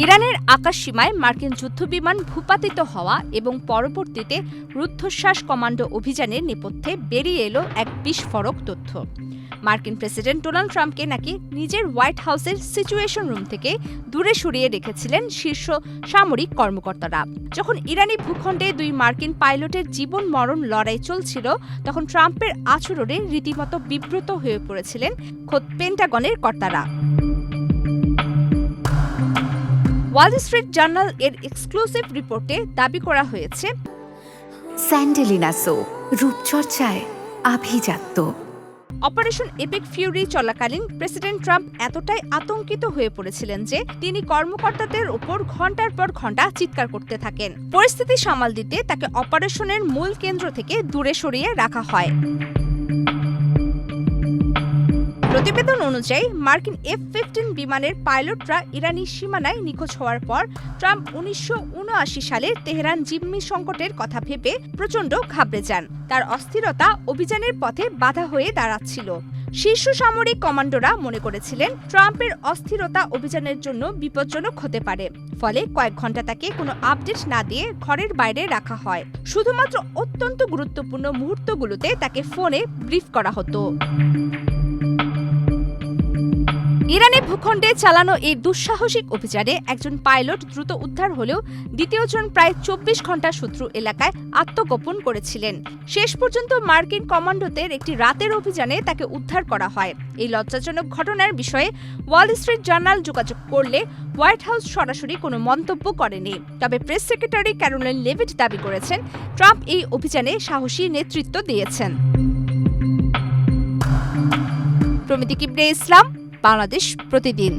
ইরানের আকাশসীমায় মার্কিন যুদ্ধবিমান ভূপাতিত হওয়া এবং পরবর্তীতে রুদ্ধশ্বাস কমান্ডো অভিযানের নেপথ্যে বেরিয়ে এলো এক বিস্ফোরক তথ্য। মার্কিন প্রেসিডেন্ট ডোনাল্ড ট্রাম্পকে নাকি নিজের হোয়াইট হাউসের সিচুয়েশন রুম থেকে দূরে সরিয়ে রেখেছিলেন শীর্ষ সামরিক কর্মকর্তারা। যখন ইরানি ভূখণ্ডে দুই মার্কিন পাইলটের জীবন মরণ লড়াই চলছিল, তখন ট্রাম্পের আচরণে রীতিমতো বিব্রত হয়ে পড়েছিলেন খোদ পেন্টাগনের কর্তারা। ওয়াল স্ট্রিট জার্নাল এর এক্সক্লুসিভ রিপোর্টে দাবি করা হয়েছে, স্যান্ডেলিনা সো রূপচর্চায় আভিজাত্য। অপারেশন এপিক ফিউরি চলাকালীন প্রেসিডেন্ট ট্রাম্প এতটাই আতঙ্কিত হয়ে পড়েছিলেন যে তিনি কর্মকর্তাদের উপর ঘণ্টার পর ঘণ্টা চিৎকার করতে থাকেন। পরিস্থিতি সামাল দিতে তাকে অপারেশনের মূল কেন্দ্র থেকে দূরে সরিয়ে রাখা হয়। প্রতিবেদন অনুযায়ী মার্কিন F-15 বিমানের পাইলটরা ইরানি সীমানায় নিখোঁজ হওয়ার পর ট্রাম্প 1979 সালের তেহরান জিম্মি সংকটের কথা ভেবে প্রচণ্ড ঘাবড়ে যান। তার অস্থিরতা অভিযানের পথে বাধা হয়ে দাঁড়াচ্ছিল। শীর্ষ সামরিক কমান্ডোরা মনে করেছিলেন ট্রাম্পের অস্থিরতা অভিযানের জন্য বিপজ্জনক হতে পারে। ফলে কয়েক ঘণ্টা তাকে কোনো আপডেট না দিয়ে ঘরের বাইরে রাখা হয়। শুধুমাত্র অত্যন্ত গুরুত্বপূর্ণ মুহূর্তগুলোতে তাকে ফোনে ব্রিফ করা হতো। ইরানের ভূখণ্ডে চালানো এই দুঃসাহসিক অভিযানে একজন পাইলট দ্রুত উদ্ধার হলেও দ্বিতীয়জন প্রায় 24 ঘণ্টা শত্রু এলাকায় আত্মগোপন করেছিলেন। শেষ পর্যন্ত মার্কিন কমান্ডোদের একটি রাতের অভিযানে তাকে উদ্ধার করা হয়। এই লজ্জাজনক ঘটনার বিষয়ে ওয়াল স্ট্রিট জার্নাল যোগাযোগ করলে হোয়াইট হাউস সরাসরি কোনো মন্তব্য করেনি। তবে প্রেস সেক্রেটারি ক্যারোলিন লেভিট দাবি করেছেন, ট্রাম্প এই অভিযানে সাহসী নেতৃত্ব দিয়েছেন। প্রমিতি কিবরে ইসলাম, বাংলাদেশ প্রতিদিন।